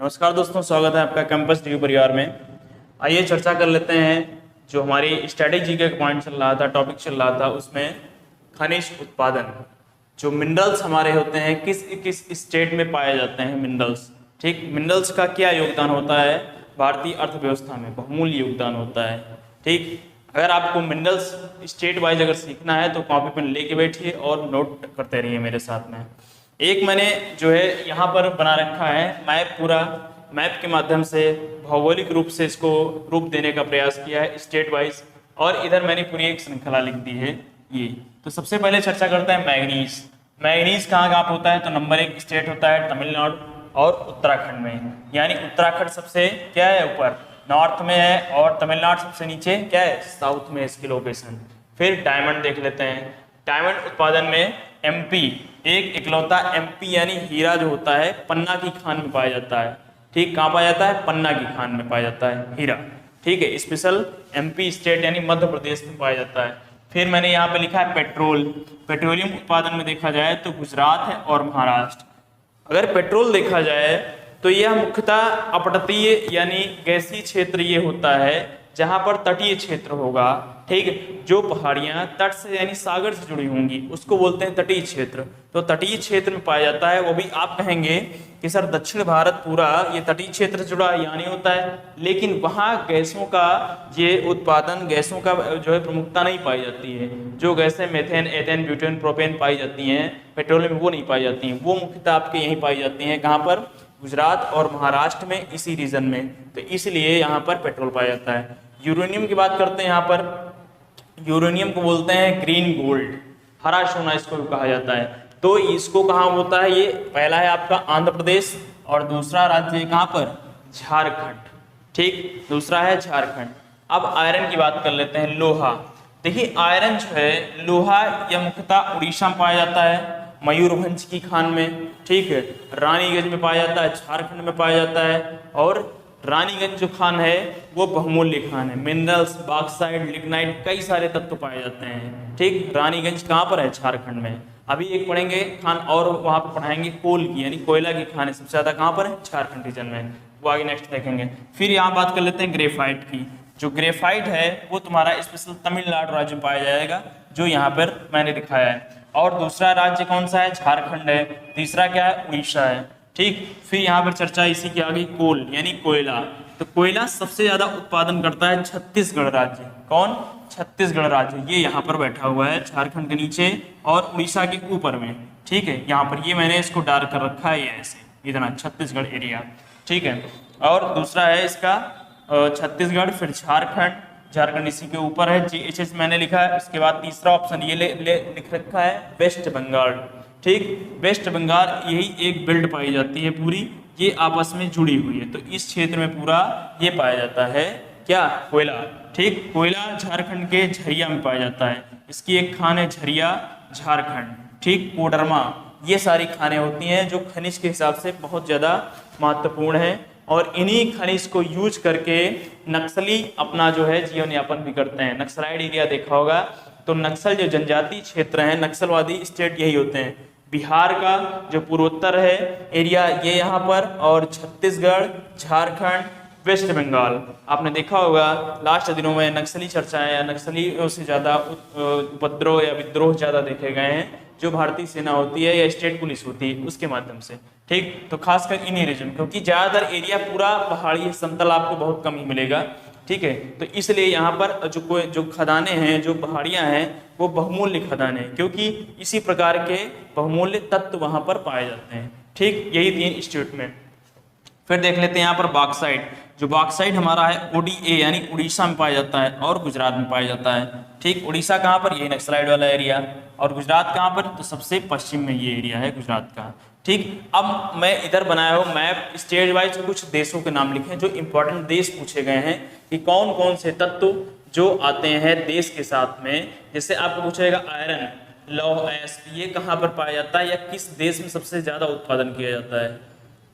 नमस्कार दोस्तों, स्वागत है आपका कैंपस टीवी परिवार में। आइए चर्चा कर लेते हैं। जो हमारी स्ट्रेटेजी का पॉइंट चल रहा था, टॉपिक चल रहा था, उसमें खनिज उत्पादन, जो मिनरल्स हमारे होते हैं किस किस स्टेट में पाए जाते हैं मिनरल्स। ठीक, मिनरल्स का क्या योगदान होता है भारतीय अर्थव्यवस्था में, बहुमूल्य योगदान होता है। ठीक, अगर आपको मिनरल्स स्टेट वाइज अगर सीखना है तो कॉपी पेन लेके बैठिए और नोट करते रहिए मेरे साथ में। एक मैंने जो है यहाँ पर बना रखा है मैप, पूरा मैप के माध्यम से भौगोलिक रूप से इसको रूप देने का प्रयास किया है स्टेट वाइज, और इधर मैंने पूरी एक श्रृंखला लिख दी है ये। तो सबसे पहले चर्चा करते हैं मैग्नीज। मैग्नीज कहाँ कहाँ होता है? तो नंबर 1 स्टेट होता है तमिलनाडु और उत्तराखंड में, यानी उत्तराखंड सबसे क्या है ऊपर नॉर्थ में है और तमिलनाडु सबसे नीचे क्या है साउथ में इसकी लोकेशन। फिर डायमंड देख लेते हैं। डायमंड उत्पादन में एमपी एक इकलौता एमपी यानी हीरा जो होता है पन्ना की खान में पाया जाता है। ठीक, कहाँ पाया जाता है? पन्ना की खान में पाया जाता है हीरा। ठीक है, स्पेशल एमपी स्टेट यानी मध्य प्रदेश में पाया जाता है। फिर मैंने यहाँ पे लिखा है पेट्रोल। पेट्रोलियम उत्पादन में देखा जाए तो गुजरात है और महाराष्ट्र। अगर पेट्रोल देखा जाए तो यह मुख्यतः अपतटीय यानी गैसीय क्षेत्र ये होता है जहां पर तटीय क्षेत्र होगा। ठीक, जो पहाड़ियां तट से यानी सागर से जुड़ी होंगी उसको बोलते हैं तटीय क्षेत्र। तो तटीय क्षेत्र में पाया जाता है। वो भी आप कहेंगे कि सर दक्षिण भारत पूरा ये तटीय क्षेत्र से जुड़ा या नहीं होता है, लेकिन वहाँ गैसों का ये उत्पादन, गैसों का जो है प्रमुखता नहीं पाई जाती है। जो गैसें मेथेन, एथेन, ब्यूटेन, प्रोपेन पाई जाती हैं पेट्रोलियम में, वो नहीं पाई जाती हैं। वो मुख्यतः आपके यहीं पाई जाती हैं, कहाँ पर? गुजरात और महाराष्ट्र में, इसी रीजन में। तो इसलिए यहाँ पर पेट्रोल पाया जाता है। यूरेनियम की बात करते हैं। यहाँ पर यूरेनियम को बोलते हैं ग्रीन गोल्ड, हरा सोना इसको कहा जाता है। तो इसको कहाँ होता है? ये पहला है आपका आंध्र प्रदेश और दूसरा राज्य है कहाँ पर? झारखंड। ठीक, दूसरा है झारखंड। अब आयरन की बात कर लेते हैं। लोहा, देखिए आयरन जो है लोहा यह मुख्यतः उड़ीसा में पाया जाता है, मयूरभंज की खान में। ठीक है, रानीगंज में पाया जाता है, झारखंड में पाया जाता है। और रानीगंज जो खान है वो बहुमूल्य खान है। मिनरल्स, बॉक्साइट, लिग्नाइट, कई सारे तत्व पाए जाते हैं। ठीक, रानीगंज कहाँ पर है? झारखंड में। अभी एक पढ़ेंगे खान और वहाँ पर पढ़ाएंगे कोल की यानी कोयला की खान है, सबसे ज़्यादा कहाँ पर है? झारखंड रीजन में। वो आगे नेक्स्ट देखेंगे। फिर यहाँ बात कर लेते हैं ग्रेफाइट की। जो ग्रेफाइट है वो तुम्हारा स्पेशल तमिलनाडु राज्य में पाया जाएगा, जो यहाँ पर मैंने दिखाया है। और दूसरा राज्य कौन सा है? झारखंड है। तीसरा क्या है? उड़ीसा है। ठीक, फिर यहाँ पर चर्चा इसी की आ गई कोल यानी कोयला। तो कोयला सबसे ज्यादा उत्पादन करता है छत्तीसगढ़ राज्य। कौन? छत्तीसगढ़ राज्य। ये यहाँ पर बैठा हुआ है झारखंड के नीचे और उड़ीसा के ऊपर में। ठीक है, यहाँ पर ये मैंने इसको डार्क कर रखा है, ये ऐसे इतना छत्तीसगढ़ एरिया। ठीक है, और दूसरा है इसका छत्तीसगढ़, फिर झारखंड, झारखंड इसी के ऊपर है, GHS मैंने लिखा है। इसके बाद तीसरा ऑप्शन ये लिख रखा है वेस्ट बंगाल। ठीक, वेस्ट बंगाल यही एक बेल्ट पाई जाती है पूरी, ये आपस में जुड़ी हुई है। तो इस क्षेत्र में पूरा ये पाया जाता है क्या? कोयला। ठीक, कोयला झारखंड के झरिया में पाया जाता है। इसकी एक खान है झरिया, झारखंड। ठीक, कोडरमा, ये सारी खानें होती हैं जो खनिज के हिसाब से बहुत ज़्यादा महत्वपूर्ण है। और इन्हीं खनिज को यूज करके नक्सली अपना जो है जीवन यापन भी करते हैं। नक्सलाइड एरिया देखा होगा, तो नक्सल जो जनजातीय क्षेत्र हैं, नक्सलवादी स्टेट यही होते हैं। बिहार का जो पूर्वोत्तर है एरिया ये यहाँ पर, और छत्तीसगढ़, झारखंड, वेस्ट बंगाल। आपने देखा होगा लास्ट दिनों में नक्सली चर्चाएं या नक्सलियों से ज़्यादा उपद्रव या विद्रोह ज़्यादा देखे गए हैं, जो भारतीय सेना होती है या स्टेट पुलिस होती है उसके माध्यम से। ठीक, तो खासकर इन्हीं रीजन, क्योंकि ज़्यादातर एरिया पूरा पहाड़ी समतल आपको बहुत कम ही मिलेगा। ठीक है, तो इसलिए यहाँ पर जो खदानें हैं, जो पहाड़ियाँ हैं, वो बहुमूल्य खदानें हैं, क्योंकि इसी प्रकार के बहुमूल्य तत्व वहाँ पर पाए जाते हैं। ठीक, यही 3 स्टेट में। फिर देख लेते हैं यहाँ पर बॉक्साइट। जो बॉक्साइट हमारा है ODA यानी उड़ीसा में पाया जाता है और गुजरात में पाया जाता है। ठीक, उड़ीसा कहाँ पर? यही नक्सलाइड वाला एरिया। और गुजरात कहाँ पर? तो सबसे पश्चिम में ये एरिया है गुजरात का। ठीक, अब मैं इधर बनाया हूँ मैप, स्टेट वाइज कुछ देशों के नाम लिखे हैं जो इंपॉर्टेंट देश पूछे गए हैं कि कौन कौन से तत्व जो आते हैं देश के साथ में। जैसे आपको पूछेगा आयरन, लौह अयस्क, ये कहाँ पर पाया जाता है या किस देश में सबसे ज्यादा उत्पादन किया जाता है?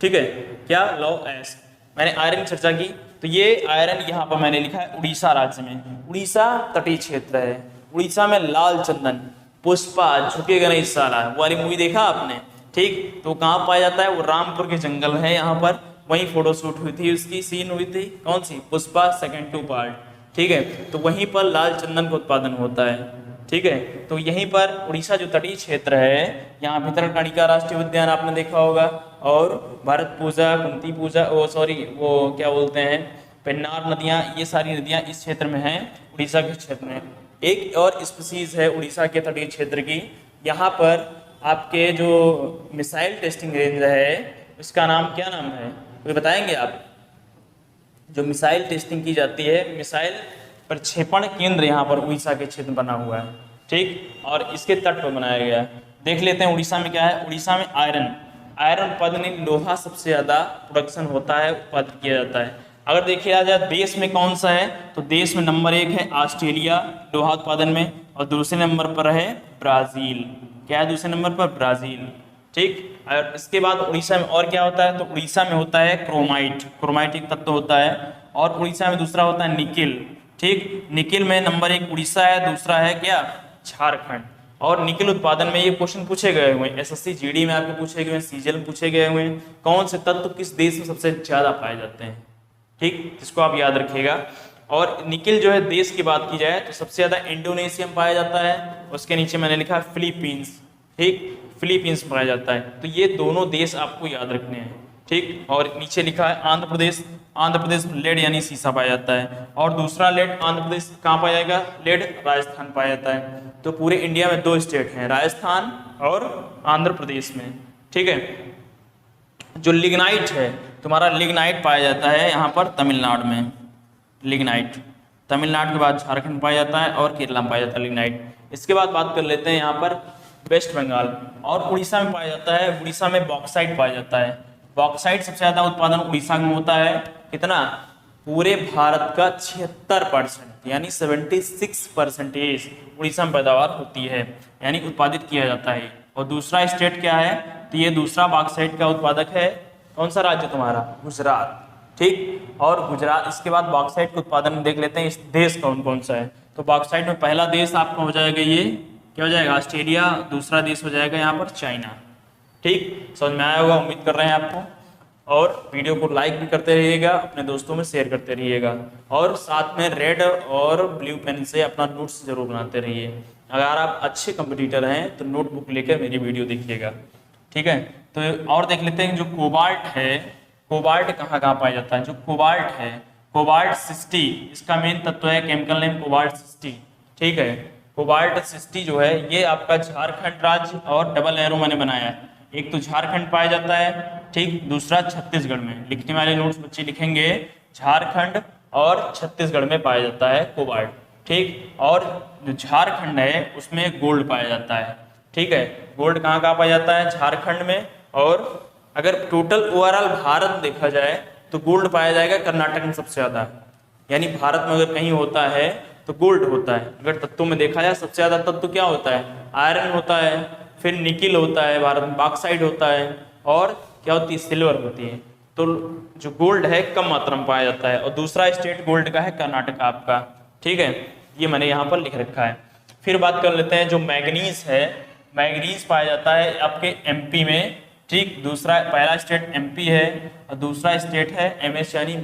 ठीक है, क्या? लौह अयस्क। मैंने आयरन की चर्चा की, तो ये आयरन यहाँ पर मैंने लिखा है उड़ीसा राज्य में। उड़ीसा तटीय क्षेत्र है। उड़ीसा में लाल चंदन, पुष्पा, झुकेगा नहीं साला, वो वाली मूवी देखा आपने? ठीक, तो कहाँ पाया जाता है? वो रामपुर के जंगल है यहाँ पर, वहीं फोटोशूट हुई थी, उसकी सीन हुई थी कौन सी, पुष्पा सेकंड 2 पार्ट, ठीक है। तो वहीं पर लाल चंदन का उत्पादन होता है, ठीक है। तो यहीं पर उड़ीसा जो तटीय क्षेत्र है, यहाँ भितरकनिका राष्ट्रीय उद्यान आपने देखा होगा, और भरत पूजा, कुंती पूजा, वो क्या बोलते हैं, पेन्नार नदियाँ, ये सारी नदियाँ इस क्षेत्र में हैं, उड़ीसा के क्षेत्र में। एक और स्पीसीज है उड़ीसा के तटीय क्षेत्र की, यहाँ पर आपके जो मिसाइल टेस्टिंग रेंज है, उसका नाम क्या नाम है, कोई बताएंगे आप? जो मिसाइल टेस्टिंग की जाती है, मिसाइल प्रक्षेपण केंद्र यहाँ पर उड़ीसा के क्षेत्र बना हुआ है, ठीक, और इसके तट पर बनाया गया है। देख लेते हैं उड़ीसा में क्या है। उड़ीसा में आयरन उत्पादन, लोहा सबसे ज़्यादा प्रोडक्शन होता है, उत्पादित किया जाता है। अगर देखिए जाए देश में कौन सा है, तो देश में नंबर 1 है ऑस्ट्रेलिया लोहा उत्पादन में, और दूसरे नंबर पर है ब्राज़ील। क्या है दूसरे नंबर पर? ब्राज़ील, ठीक। और इसके बाद उड़ीसा में और क्या होता है, तो उड़ीसा में होता है क्रोमाइट एक तत्व होता है, और उड़ीसा में दूसरा होता है निकिल, ठीक। निकिल में नंबर 1 उड़ीसा है, दूसरा है क्या, झारखंड। और निकिल उत्पादन में ये क्वेश्चन पूछे गए हुए हैं, एसएससी जीडी में आपके पूछे गए हैं, सीजीएल में पूछे गए हुए हैं, कौन से तत्व किस देश में सबसे ज्यादा पाए जाते हैं, ठीक, इसको आप याद रखिएगा। और निकिल जो है देश की बात की जाए तो सबसे ज्यादा इंडोनेशिया में पाया जाता है, उसके नीचे मैंने लिखा फिलीपींस, ठीक, फिलीपींस पाया जाता है। तो ये दोनों देश आपको याद रखने हैं, ठीक। और नीचे लिखा है आंध्र प्रदेश में लेड यानी सीसा पाया जाता है, और दूसरा लेड आंध्र प्रदेश कहाँ पाया जाएगा, लेड राजस्थान पाया जाता है। तो पूरे इंडिया में 2 स्टेट हैं, राजस्थान और आंध्र प्रदेश में, ठीक है। जो लिग्नाइट है तुम्हारा, लिग्नाइट पाया जाता है यहाँ पर तमिलनाडु में, लिग्नाइट तमिलनाडु के बाद झारखंड पाया जाता है, और केरला में पाया जाता है लिग्नाइट। इसके बाद बात कर लेते हैं यहाँ पर वेस्ट बंगाल और उड़ीसा में पाया जाता है। उड़ीसा में बॉक्साइट पाया जाता है, बॉक्साइट सबसे ज्यादा उत्पादन उड़ीसा में होता है, कितना, पूरे भारत का 76% यानी 76% उड़ीसा में पैदावार होती है, यानी उत्पादित किया जाता है। और दूसरा स्टेट क्या है, तो ये दूसरा बॉक्साइट का उत्पादक है, कौन सा राज्य तुम्हारा, गुजरात, ठीक। और गुजरात, इसके बाद बॉक्साइट के उत्पादन में देख लेते हैं इस देश कौन कौन सा है। तो बॉक्साइट में पहला देश आपका हो जाएगा, ये क्या हो जाएगा, ऑस्ट्रेलिया। दूसरा देश हो जाएगा यहाँ पर चाइना, ठीक। समझ में आया होगा, उम्मीद कर रहे हैं आपको। और वीडियो को लाइक भी करते रहिएगा, अपने दोस्तों में शेयर करते रहिएगा, और साथ में रेड और ब्लू पेन से अपना नोट्स जरूर बनाते रहिए। अगर आप अच्छे कंपटीटर हैं तो नोटबुक लेकर मेरी वीडियो देखिएगा, ठीक है। तो और देख लेते हैं जो कोबाल्ट है, कोबाल्ट कहाँ कहाँ पाया जाता है। जो कोबाल्ट है, कोबाल्ट 60, इसका मेन तत्व है, केमिकल नेम कोबाल्ट 60, ठीक है। कोबाल्ट 60 जो है ये आपका झारखंड राज्य, और डबल एरो मैंने बनाया है, एक तो झारखंड पाया जाता है, ठीक, दूसरा छत्तीसगढ़ में। लिखने वाले नोट्स बच्चे लिखेंगे झारखंड और छत्तीसगढ़ में पाया जाता है कोबाल्ट, ठीक। और जो झारखंड है उसमें गोल्ड पाया जाता है, ठीक है। गोल्ड कहाँ कहाँ पाया जाता है, झारखंड में। और अगर टोटल ओवरऑल भारत देखा जाए तो गोल्ड पाया जाएगा कर्नाटक में सबसे ज्यादा, यानी भारत में अगर कहीं होता है तो गोल्ड होता है। अगर तत्वों में देखा जाए सबसे ज्यादा तत्व क्या होता है, आयरन होता है, फिर निकिल होता है, भारत में बॉक्साइट होता है, और क्या होती है, सिल्वर होती है। तो जो गोल्ड है कम मात्रा में पाया जाता है, और दूसरा स्टेट गोल्ड का है कर्नाटक आपका, ठीक है। ये मैंने यहाँ पर लिख रखा है। फिर बात कर लेते हैं जो मैग्नीज है, मैग्नीज पाया जाता है आपके एमपी में, ठीक। दूसरा, पहला स्टेट एमपी है और दूसरा स्टेट है एमएस यानी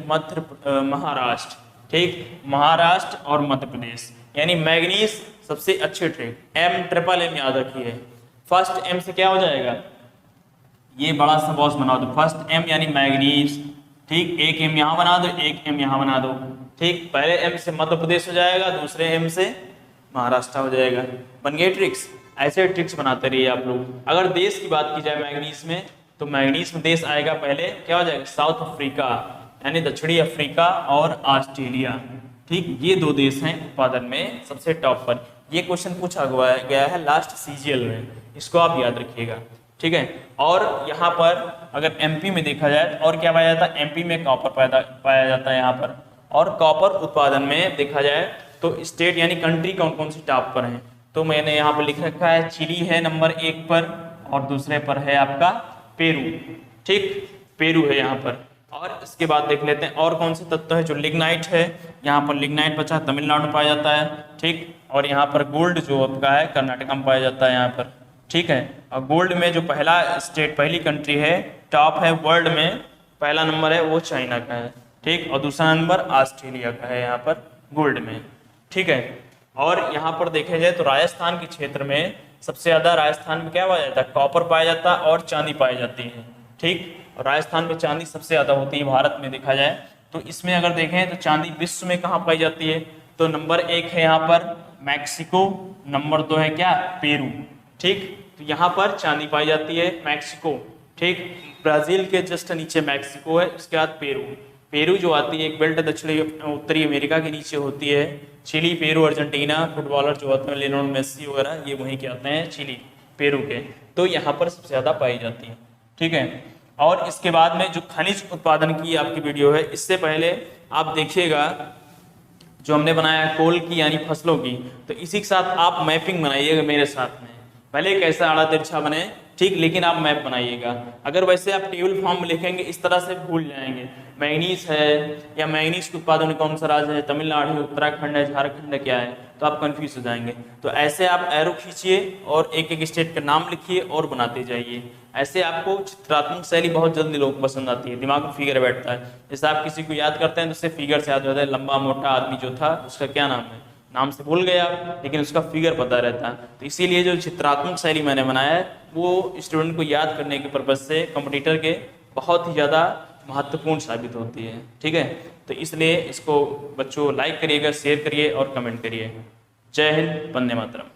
महाराष्ट्र, ठीक, महाराष्ट्र और मध्य प्रदेश। यानी मैग्नीज सबसे अच्छे ट्रेड, M याद रखिए। फर्स्ट एम से क्या हो जाएगा, ये बड़ा सा बॉक्स बना दो, फर्स्ट एम यानी मैग्नीज, ठीक। एक एम यहाँ बना दो, एक एम यहाँ बना दो, ठीक। पहले एम से मध्य प्रदेश हो जाएगा, दूसरे एम से महाराष्ट्र हो जाएगा। बन गए ट्रिक्स, ऐसे ट्रिक्स बनाते रहिए आप लोग। अगर देश की बात की जाए मैग्नीज में, तो मैग्नीज में देश आएगा पहले, क्या हो जाएगा, साउथ अफ्रीका यानी दक्षिणी अफ्रीका और ऑस्ट्रेलिया, ठीक। ये 2 देश हैं उत्पादन में सबसे टॉप पर। ये क्वेश्चन पूछा गया है लास्ट सीजीएल में, इसको आप याद रखिएगा, ठीक है। और यहाँ पर अगर एमपी में देखा जाए और क्या पाया जाता है, एमपी में कॉपर पाया जाता है यहाँ पर। और कॉपर उत्पादन में देखा जाए तो स्टेट यानी कंट्री कौन कौन सी टॉप पर हैं, तो मैंने यहाँ पर लिख रखा है, चिली है नंबर 1 पर, और दूसरे पर है आपका पेरू, ठीक, पेरू है यहाँ पर। और इसके बाद देख लेते हैं और कौन से तत्व है। जो लिग्नाइट है, यहाँ पर लिग्नाइट बचा तमिलनाडु में पाया जाता है, ठीक। और यहाँ पर गोल्ड जो आपका है कर्नाटक में पाया जाता है यहाँ पर, ठीक है। और गोल्ड में जो पहला स्टेट, पहली कंट्री है, टॉप है वर्ल्ड में, पहला नंबर है वो चाइना का है, ठीक, और दूसरा नंबर ऑस्ट्रेलिया का है यहाँ पर गोल्ड में, ठीक है। और यहाँ पर देखा जाए तो राजस्थान के क्षेत्र में सबसे ज़्यादा राजस्थान में क्या पाया जाता है, कॉपर पाया जाता है और चांदी पाई जाती है, ठीक। और राजस्थान में चांदी सबसे ज़्यादा होती है भारत में देखा जाए तो। इसमें अगर देखें तो चांदी विश्व में कहाँ पाई जाती है, तो नंबर 1 है यहाँ पर मैक्सिको, नंबर 2 है क्या, पेरू, ठीक। तो यहाँ पर चांदी पाई जाती है मैक्सिको, ठीक। ब्राजील के जस्ट नीचे मैक्सिको है, उसके बाद पेरू। पेरू जो आती है एक बेल्ट दक्षिणी उत्तरी अमेरिका के नीचे होती है। चिली, पेरू, अर्जेंटीना फुटबॉलर जो होते हैं लियोनेल मेसी वगैरह ये वहीं के आते हैं, चिली, पेरू के। तो यहाँ पर सबसे ज़्यादा पाई जाती है, ठीक है। और इसके बाद में जो खनिज उत्पादन की आपकी वीडियो है, इससे पहले आप देखिएगा जो हमने बनाया कोल की यानी फसलों की, तो इसी के साथ आप मैपिंग बनाइएगा मेरे साथ में, भले कैसा आड़ा तिरछा बने, ठीक, लेकिन आप मैप बनाइएगा। अगर वैसे आप टेबल फॉर्म में लिखेंगे इस तरह से भूल जाएंगे। मैग्नीज है या मैग्नीज के उत्पादन में कौन सा राज्य है, तमिलनाडु है, उत्तराखंड है, झारखंड है, क्या है, तो आप कंफ्यूज हो जाएंगे। तो ऐसे आप एरो खींचिए और एक एक स्टेट का नाम लिखिए और बनाते जाइए। ऐसे आपको चित्रात्मक शैली बहुत जल्दी लोगों को पसंद आती है, दिमाग में फिगर बैठता है। जैसे आप किसी को याद करते हैं तो उससे फिगर से याद होता है, लंबा मोटा आदमी जो था उसका क्या नाम है, नाम से भूल गए आप, लेकिन उसका फिगर पता रहता है। तो इसीलिए जो चित्रात्मक शैली मैंने बनाया है वो स्टूडेंट को याद करने के पर्पज से कंपटीटर के बहुत ही ज़्यादा महत्वपूर्ण साबित होती है, ठीक है। तो इसलिए इसको बच्चों लाइक करिएगा, शेयर करिए और कमेंट करिए। जय हिंद, वंदे मातरम।